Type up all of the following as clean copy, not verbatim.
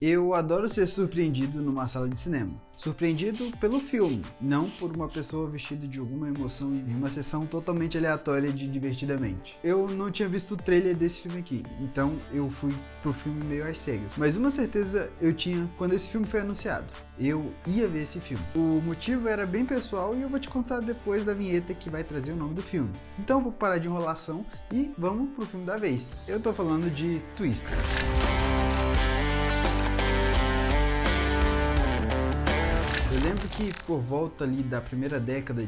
Eu adoro ser surpreendido numa sala de cinema. Surpreendido pelo filme, não por uma pessoa vestida de alguma emoção em uma sessão totalmente aleatória de Divertidamente. Eu não tinha visto o trailer desse filme aqui, então eu fui pro filme meio às cegas. Mas uma certeza eu tinha quando esse filme foi anunciado. Eu ia ver esse filme. O motivo era bem pessoal e eu vou te contar depois da vinheta que vai trazer o nome do filme. Então vou parar de enrolação e vamos pro filme da vez. Eu tô falando de Twister. Eu lembro que por volta ali da primeira década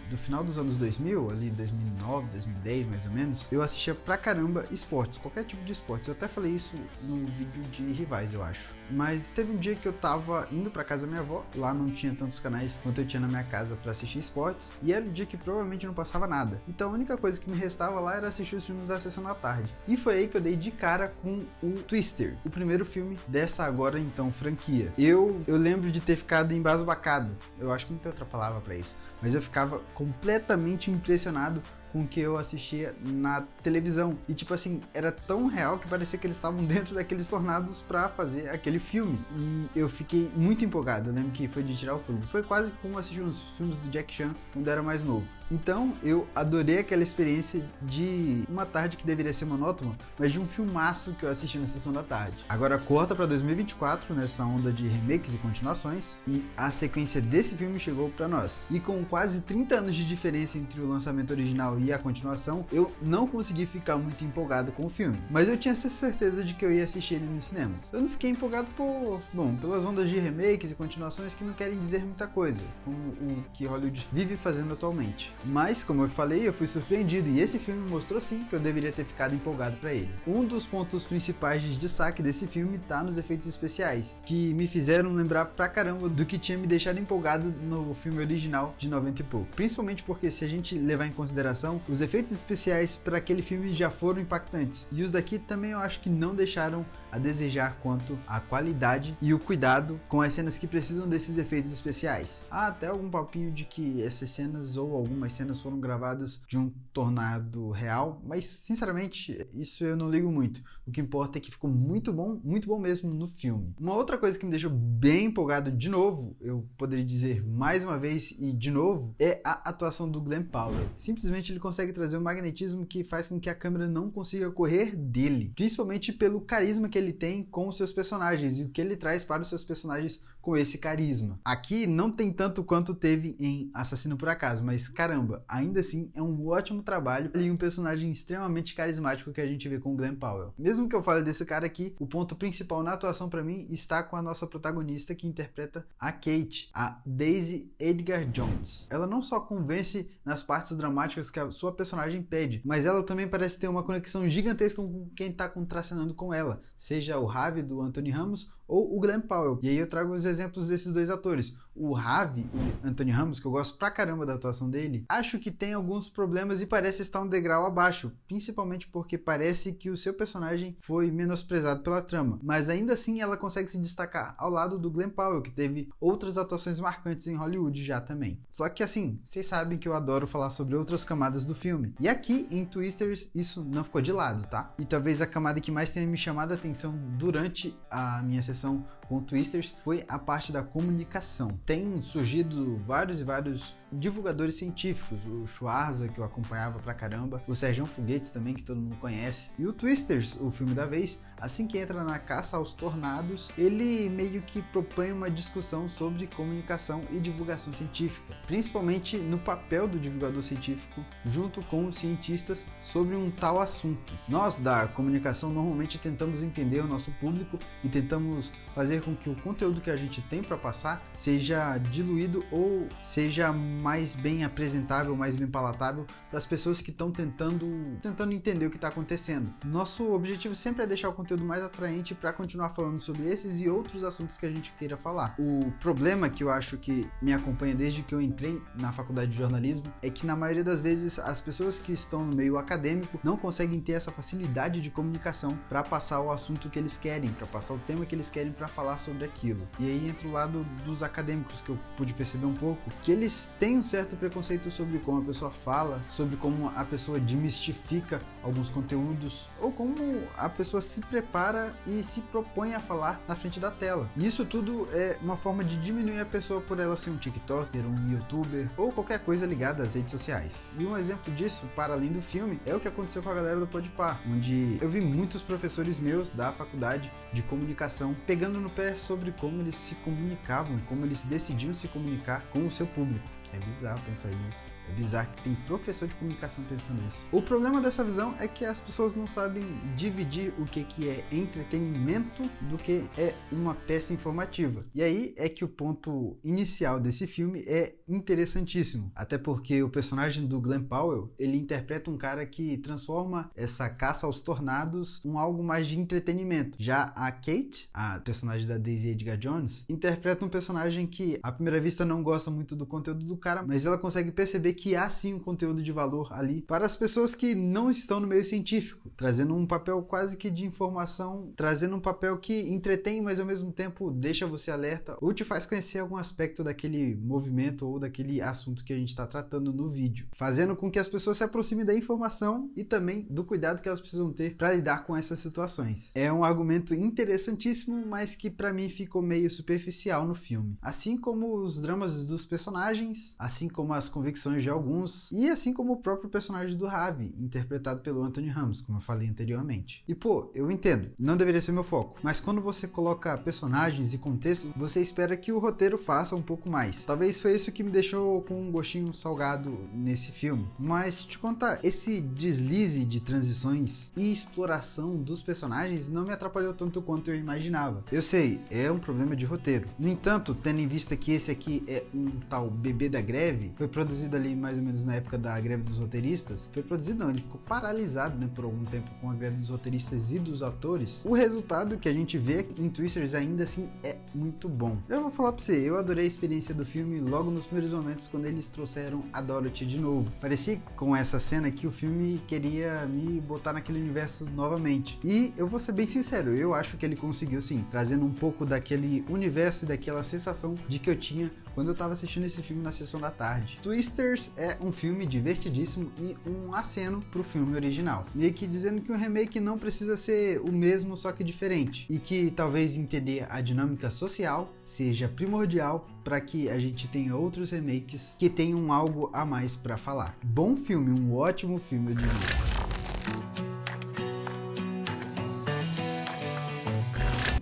do final dos anos 2000, ali 2009, 2010 mais ou menos, eu assistia pra caramba esportes, qualquer tipo de esportes. Eu até falei isso no vídeo de rivais, eu acho. Mas teve um dia que eu tava indo pra casa da minha avó, lá não tinha tantos canais quanto eu tinha na minha casa pra assistir esportes, e era um dia que provavelmente não passava nada. Então a única coisa que me restava lá era assistir os filmes da sessão da tarde. E foi aí que eu dei de cara com o Twister, o primeiro filme dessa agora então franquia. Eu lembro de ter ficado embasbacado, eu acho que não tem outra palavra pra isso, mas eu ficava completamente impressionado com o que eu assistia na televisão. E tipo assim, era tão real que parecia que eles estavam dentro daqueles tornados pra fazer aquele filme. E eu fiquei muito empolgado, eu lembro que foi de tirar o fôlego. Foi quase como assistir uns filmes do Jack Chan quando eu era mais novo. Então eu adorei aquela experiência de uma tarde que deveria ser monótona, mas de um filmaço que eu assisti na sessão da tarde. Agora corta pra 2024, nessa onda de remakes e continuações, e a sequência desse filme chegou pra nós. E com quase 30 anos de diferença entre o lançamento original e a continuação, eu não consegui ficar muito empolgado com o filme, mas eu tinha certeza de que eu ia assistir ele nos cinemas. Eu não fiquei empolgado pelas ondas de remakes e continuações que não querem dizer muita coisa, como o que Hollywood vive fazendo atualmente. Mas, como eu falei, eu fui surpreendido e esse filme mostrou sim que eu deveria ter ficado empolgado para ele. Um dos pontos principais de destaque desse filme tá nos efeitos especiais, que me fizeram lembrar pra caramba do que tinha me deixado empolgado no filme original de 90 e pouco. Principalmente porque se a gente levar em consideração, os efeitos especiais para aquele filme já foram impactantes, e os daqui também eu acho que não deixaram a desejar quanto à qualidade e o cuidado com as cenas que precisam desses efeitos especiais. Há até algum papinho de que essas cenas ou algumas cenas foram gravadas de um tornado real, mas sinceramente isso eu não ligo muito. O que importa é que ficou muito bom mesmo no filme. Uma outra coisa que me deixou bem empolgado de novo, eu poderia dizer mais uma vez e de novo, é a atuação do Glen Powell. Simplesmente ele consegue trazer um magnetismo que faz com que a câmera não consiga correr dele, principalmente pelo carisma que ele tem com os seus personagens e o que ele traz para os seus personagens com esse carisma. Aqui não tem tanto quanto teve em Assassino por Acaso, mas caramba, ainda assim é um ótimo trabalho e um personagem extremamente carismático que a gente vê com o Glen Powell. Mesmo que eu fale desse cara aqui, o ponto principal na atuação para mim está com a nossa protagonista que interpreta a Kate, a Daisy Edgar Jones. Ela não só convence nas partes dramáticas que a sua personagem pede, mas ela também parece ter uma conexão gigantesca com quem está contracenando com ela, seja o Ravi do Anthony Ramos ou o Glen Powell. E aí eu trago os exemplos desses dois atores. O Ravi, o Anthony Ramos, que eu gosto pra caramba da atuação dele, acho que tem alguns problemas e parece estar um degrau abaixo, principalmente porque parece que o seu personagem foi menosprezado pela trama, mas ainda assim ela consegue se destacar ao lado do Glen Powell, que teve outras atuações marcantes em Hollywood já também. Só que assim, vocês sabem que eu adoro falar sobre outras camadas do filme, e aqui em Twisters isso não ficou de lado, tá? E talvez a camada que mais tenha me chamado a atenção durante a minha sessão com Twisters foi a parte da comunicação. Tem surgido vários divulgadores científicos, o Schwarza, que eu acompanhava pra caramba, o Serjão Foguetes também, que todo mundo conhece, e o Twisters, o filme da vez, assim que entra na caça aos tornados, ele meio que propõe uma discussão sobre comunicação e divulgação científica, principalmente no papel do divulgador científico junto com os cientistas sobre um tal assunto. Nós da comunicação normalmente tentamos entender o nosso público e tentamos fazer com que o conteúdo que a gente tem para passar seja diluído ou seja mais bem apresentável, mais bem palatável para as pessoas que estão tentando entender o que está acontecendo. Nosso objetivo sempre é deixar o conteúdo mais atraente para continuar falando sobre esses e outros assuntos que a gente queira falar. O problema que eu acho que me acompanha desde que eu entrei na faculdade de jornalismo é que na maioria das vezes as pessoas que estão no meio acadêmico não conseguem ter essa facilidade de comunicação para passar o assunto que eles querem, para passar o tema que eles querem para falar sobre aquilo. E aí entra o lado dos acadêmicos, que eu pude perceber um pouco, que eles têm um certo preconceito sobre como a pessoa fala, sobre como a pessoa desmistifica alguns conteúdos, ou como a pessoa se prepara e se propõe a falar na frente da tela. E isso tudo é uma forma de diminuir a pessoa por ela ser um TikToker, um YouTuber ou qualquer coisa ligada às redes sociais. E um exemplo disso, para além do filme, é o que aconteceu com a galera do Podpah, onde eu vi muitos professores meus da faculdade de comunicação pegando no pé sobre como eles se comunicavam e como eles decidiam se comunicar com o seu público. É bizarro pensar nisso. É bizarro que tem professor de comunicação pensando isso. O problema dessa visão é que as pessoas não sabem dividir o que é entretenimento do que é uma peça informativa. E aí é que o ponto inicial desse filme é interessantíssimo. Até porque o personagem do Glen Powell, ele interpreta um cara que transforma essa caça aos tornados em algo mais de entretenimento. Já a Kate, a personagem da Daisy Edgar Jones, interpreta um personagem que à primeira vista não gosta muito do conteúdo do cara, mas ela consegue perceber que há sim um conteúdo de valor ali para as pessoas que não estão no meio científico, trazendo um papel quase que de informação, trazendo um papel que entretém, mas ao mesmo tempo deixa você alerta ou te faz conhecer algum aspecto daquele movimento ou daquele assunto que a gente está tratando no vídeo, fazendo com que as pessoas se aproximem da informação e também do cuidado que elas precisam ter para lidar com essas situações. É um argumento interessantíssimo, mas que para mim ficou meio superficial no filme, assim como os dramas dos personagens, assim como as convicções de alguns, e assim como o próprio personagem do Ravi, interpretado pelo Anthony Ramos, como eu falei anteriormente. E pô, eu entendo, não deveria ser meu foco, mas quando você coloca personagens e contexto, você espera que o roteiro faça um pouco mais. Talvez foi isso que me deixou com um gostinho salgado nesse filme. Mas te contar, esse deslize de transições e exploração dos personagens não me atrapalhou tanto quanto eu imaginava. Eu sei, é um problema de roteiro. No entanto, tendo em vista que esse aqui é um tal bebê da greve, foi produzido ali mais ou menos na época da greve dos roteiristas, foi produzido não, ele ficou paralisado, né, por algum tempo com a greve dos roteiristas e dos atores. O resultado que a gente vê em Twisters ainda assim é muito bom. Eu vou falar pra você, eu adorei a experiência do filme logo nos primeiros momentos quando eles trouxeram a Dorothy de novo. Parecia com essa cena que o filme queria me botar naquele universo novamente. E eu vou ser bem sincero, eu acho que ele conseguiu sim, trazendo um pouco daquele universo e daquela sensação de que eu tinha quando eu tava assistindo esse filme na sessão da tarde. Twisters é um filme divertidíssimo e um aceno pro filme original, meio que dizendo que o remake não precisa ser o mesmo, só que diferente, e que talvez entender a dinâmica social seja primordial para que a gente tenha outros remakes que tenham algo a mais para falar. Bom filme, um ótimo filme, eu diria.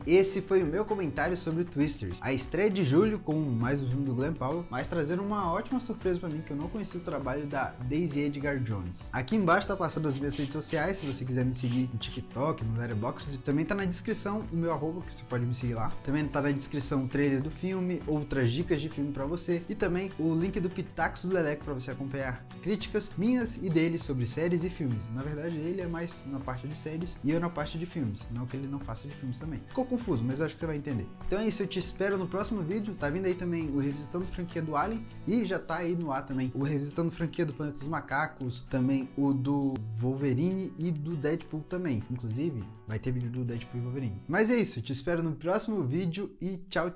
Esse foi o meu comentário sobre Twisters, a estreia de julho com mais um filme do Glen Powell, mas trazendo uma ótima surpresa para mim que eu não conheci o trabalho da Daisy Edgar Jones. Aqui embaixo tá passando as minhas redes sociais, se você quiser me seguir no TikTok, no Letterboxd, também tá na descrição o meu arroba, que você pode me seguir lá. Também tá na descrição o trailer do filme, outras dicas de filme para você e também o link do Pitacos do Leleco para você acompanhar críticas minhas e dele sobre séries e filmes. Na verdade ele é mais na parte de séries e eu na parte de filmes, não que ele não faça de filmes também. Ficou confuso, mas eu acho que você vai entender. Então é isso, eu te espero no próximo vídeo. Tá vindo aí também o Revisitando Franquia do Alien e já tá aí no ar também o Revisitando Franquia do Planeta dos Macacos, também o do Wolverine e do Deadpool também. Inclusive, vai ter vídeo do Deadpool e Wolverine. Mas é isso, eu te espero no próximo vídeo e tchau, tchau.